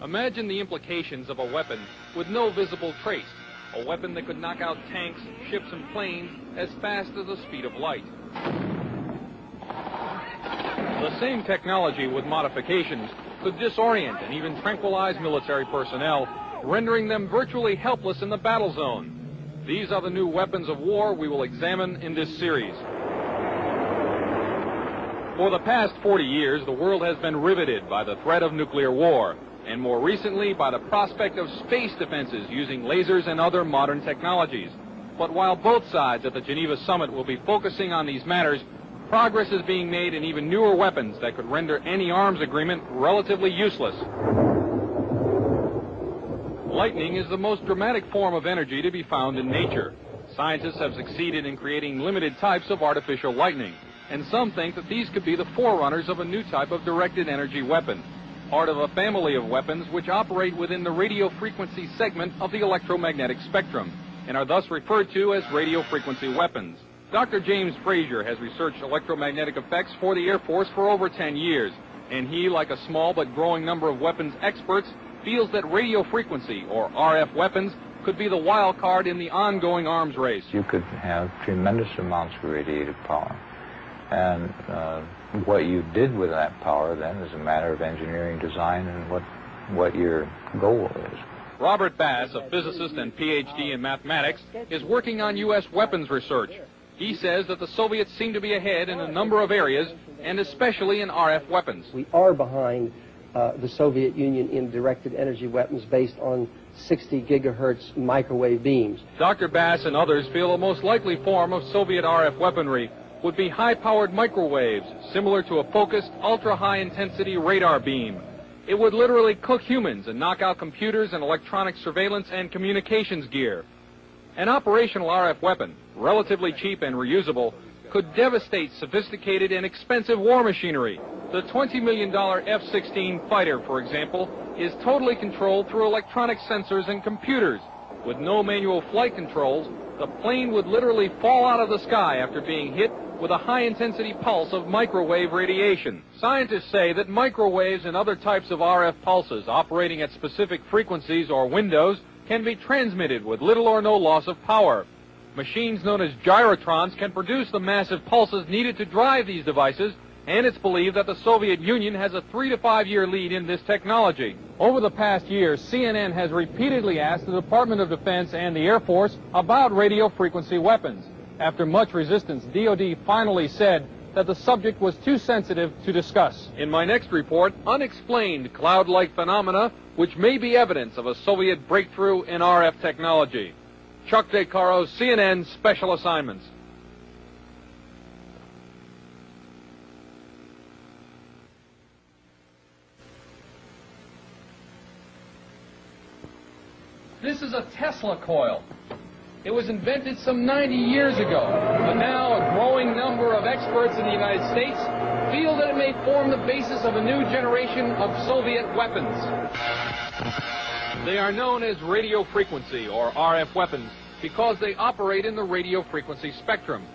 Imagine the implications of a weapon with no visible trace, a weapon that could knock out tanks, ships, and planes as fast as the speed of light. The same technology with modifications could disorient and even tranquilize military personnel, rendering them virtually helpless in the battle zone. These are the new weapons of war we will examine in this series. For the past 40 years, the world has been riveted by the threat of nuclear war, and more recently by the prospect of space defenses using lasers and other modern technologies. But while both sides at the Geneva summit will be focusing on these matters, progress is being made in even newer weapons that could render any arms agreement relatively useless. Lightning is the most dramatic form of energy to be found in nature. Scientists have succeeded in creating limited types of artificial lightning, and some think that these could be the forerunners of a new type of directed energy weapon, part of a family of weapons which operate within the radio frequency segment of the electromagnetic spectrum, and are thus referred to as radio frequency weapons. Dr. James Frazier has researched electromagnetic effects for the Air Force for over 10 years, and he, like a small but growing number of weapons experts, feels that radio frequency, or RF weapons, could be the wild card in the ongoing arms race. You could have tremendous amounts of radiative power. And what you did with that power then is a matter of engineering design and what your goal is. Robert Bass, a physicist and PhD in mathematics, is working on U.S. weapons research. He says that the Soviets seem to be ahead in a number of areas, and especially in RF weapons. We are behind the Soviet Union in directed energy weapons based on 60 gigahertz microwave beams. Dr. Bass and others feel the most likely form of Soviet RF weaponry would be high-powered microwaves, similar to a focused, ultra-high-intensity radar beam. It would literally cook humans and knock out computers and electronic surveillance and communications gear. An operational RF weapon, relatively cheap and reusable, could devastate sophisticated and expensive war machinery. The $20 million F-16 fighter, for example, is totally controlled through electronic sensors and computers. With no manual flight controls, the plane would literally fall out of the sky after being hit with a high-intensity pulse of microwave radiation. Scientists say that microwaves and other types of RF pulses operating at specific frequencies or windows can be transmitted with little or no loss of power. Machines known as gyrotrons can produce the massive pulses needed to drive these devices, and it's believed that the Soviet Union has a 3 to 5 year lead in this technology. Over the past year, CNN has repeatedly asked the Department of Defense and the Air Force about radio frequency weapons. After much resistance, DoD finally said that the subject was too sensitive to discuss. In my next report, unexplained cloud-like phenomena which may be evidence of a Soviet breakthrough in RF technology. Chuck DeCaro, CNN Special Assignments. This is a Tesla coil. It was invented some 90 years ago, but now a growing number of experts in the United States feel that it may form the basis of a new generation of Soviet weapons. They are known as radio frequency, or RF weapons, because they operate in the radio frequency spectrum.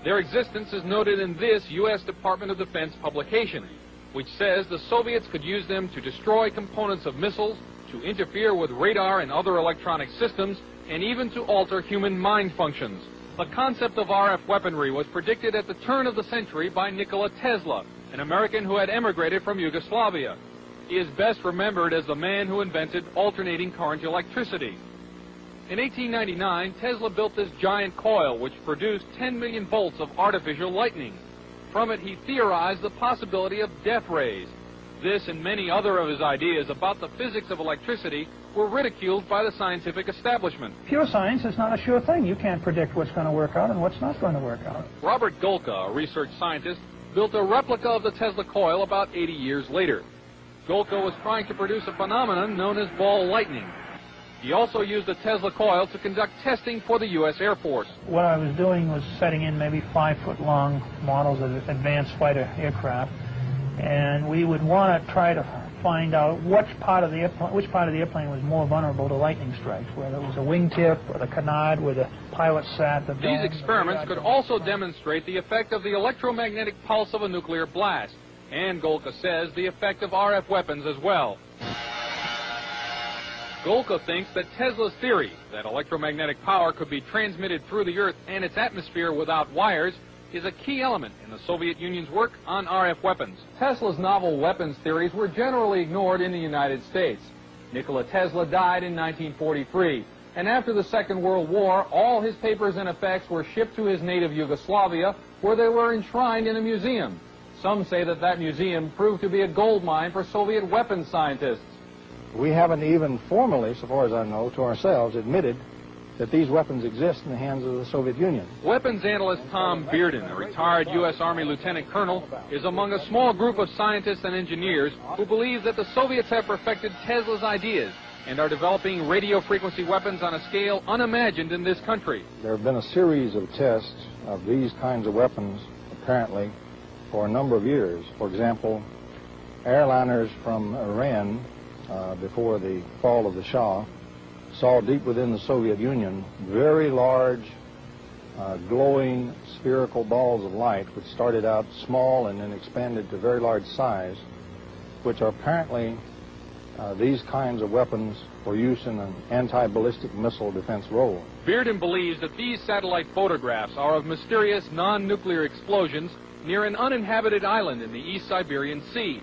Their existence is noted in this U.S. Department of Defense publication, which says the Soviets could use them to destroy components of missiles, to interfere with radar and other electronic systems, and even to alter human mind functions. The concept of RF weaponry was predicted at the turn of the century by Nikola Tesla, an American who had emigrated from Yugoslavia. He is best remembered as the man who invented alternating current electricity. In 1899, Tesla built this giant coil which produced 10 million volts of artificial lightning. From it, he theorized the possibility of death rays. This and many other of his ideas about the physics of electricity were ridiculed by the scientific establishment. Pure science is not a sure thing. You can't predict what's going to work out and what's not going to work out. Robert Golka, a research scientist, built a replica of the Tesla coil about 80 years later. Golka was trying to produce a phenomenon known as ball lightning. He also used the Tesla coil to conduct testing for the U.S. Air Force. What I was doing was setting in maybe 5-foot-long models of advanced fighter aircraft, and we would want to try to find out which part of the airplane was more vulnerable to lightning strikes, whether it was a wingtip or the canard where the pilot sat. These experiments could also demonstrate the effect of the electromagnetic pulse of a nuclear blast, and Golka says the effect of RF weapons as well. Golka thinks that Tesla's theory that electromagnetic power could be transmitted through the Earth and its atmosphere without wires is a key element in the Soviet Union's work on RF weapons. Tesla's novel weapons theories were generally ignored in the United States. Nikola Tesla died in 1943, and after the Second World War, all his papers and effects were shipped to his native Yugoslavia, where they were enshrined in a museum. Some say that that museum proved to be a gold mine for Soviet weapons scientists. We haven't even formally, so far as I know, to ourselves admitted that these weapons exist in the hands of the Soviet Union. Weapons analyst Tom Bearden, a retired U.S. Army lieutenant colonel, is among a small group of scientists and engineers who believe that the Soviets have perfected Tesla's ideas and are developing radio frequency weapons on a scale unimagined in this country. There have been a series of tests of these kinds of weapons, apparently, for a number of years. For example, airliners from Iran, before the fall of the Shah, saw deep within the Soviet Union very large, glowing spherical balls of light, which started out small and then expanded to very large size, which are apparently these kinds of weapons for use in an anti-ballistic missile defense role. Bearden believes that these satellite photographs are of mysterious non-nuclear explosions near an uninhabited island in the East Siberian Sea.